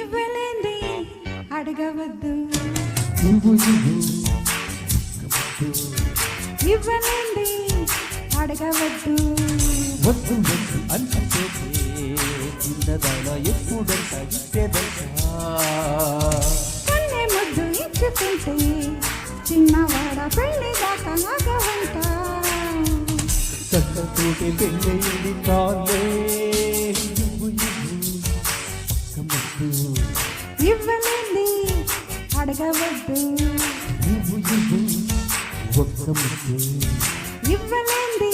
ఇవ్వలేంది అడగవద్దు ఇవ్వలేంది అడగవద్దు వద్దు వద్దు అంటే చిన్నదాన ఎప్పుడంట ఇచ్చేదంట కన్నే ముద్దు ఇచ్చుకుంటే చిన్నవాడ పెళ్లి దాకా ఆగవంట కళ్ళతోటి పెళ్ళయింది కాలే ఇవ్వలేంది అడగవద్దు ఒక్క ముద్దు ఇవ్వలేంది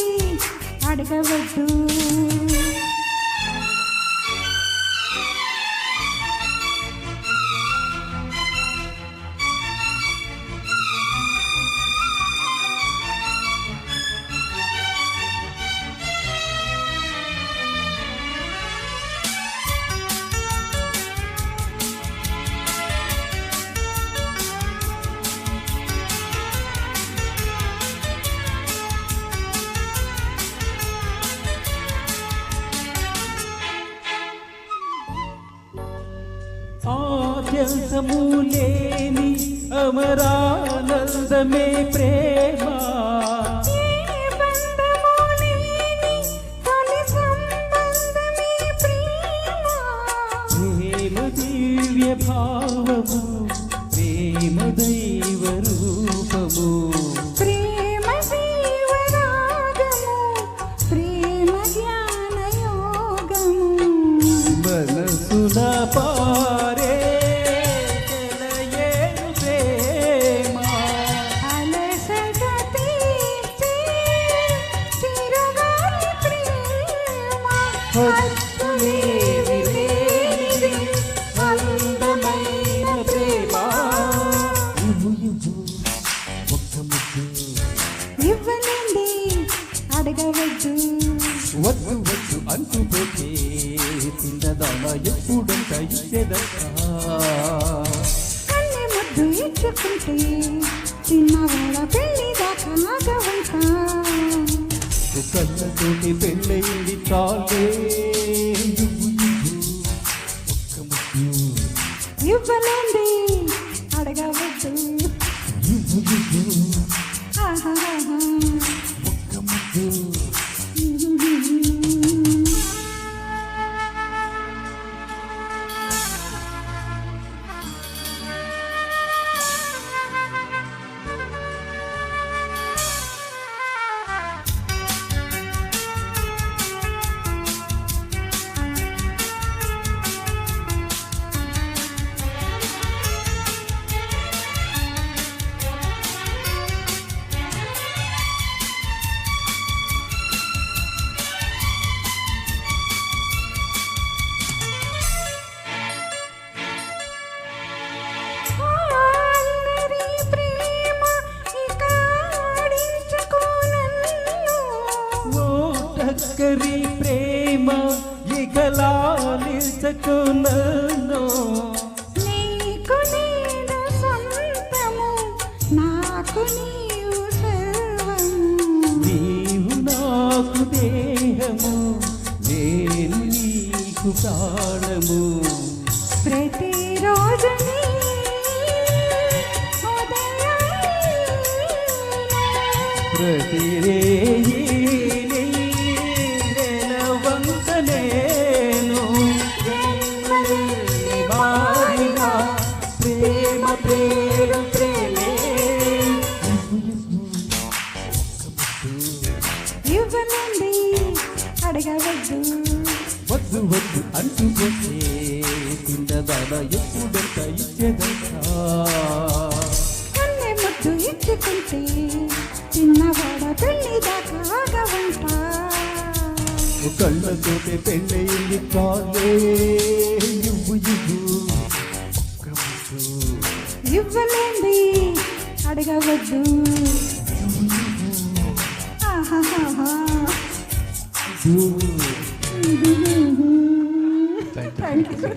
అడగవద్దు ఆద్యంతము లేని అమరానందమే ప్రేమ ప్రేమ దివ్య భావము ప్రేమ దైవ రూపము ప్రేమ జీవరాగము ప్రేమ జ్ఞాన యోగము మనసున పారే తెలయేను ప్రేమ అలసట తీర్చే చిరుగాలి ప్రేమ హద్దులేని లేనిది అందమైన ప్రేమ ఒక్క ముద్దు ఇవ్వలేంది అడగవద్దు వద్దు వద్దు అంటూ పోతే చిన్నదాన ఎప్పుడంట ఇచ్చేదంట కన్నె ముద్దు ఇచ్చుకుంటే చిన్నవాడ పెళ్లి దాకా ఆగవంట కళ్ళతోటి పెళ్ళయింది చాలే ఒక్క ముద్దు ఇవ్వలేంది అడగవద్దు ఆహాహా. ఒక్క ముద్దు అల్లరి ప్రేమ ఇక ఆడించుకో నన్ను. ఓ టక్కరి ప్రేమ ఇకలా నిల్చకు నన్ను నీకు నేను సొంతము నాకు నీవు సర్వము నీవు నాకు దేహము నేను నీకు ప్రాణము ప్రతిరోజు నీ ప్రతిరేయి నెలవంక నేను జన్మలేని మారిన ప్రేమ ప్రేమ ప్రేమే ఇవ్వనండి అడగవద్దు వద్దు వద్దు అంటూ పోతే చిన్నదాన ఎప్పుడంట ఇచ్చేదంట కన్నె ముద్దు ఇచ్చుకుంటే చిన్నవాడ పెళ్లి దాకా ఆగవంట కళ్ళతోటి పెళ్ళయింది కాలే ఇవ్వు ఇవ్వు ఒక్క ముద్దు ఇవ్వలేంది అడగవద్దు ఆహాహా. ఇవ్వు. Thank you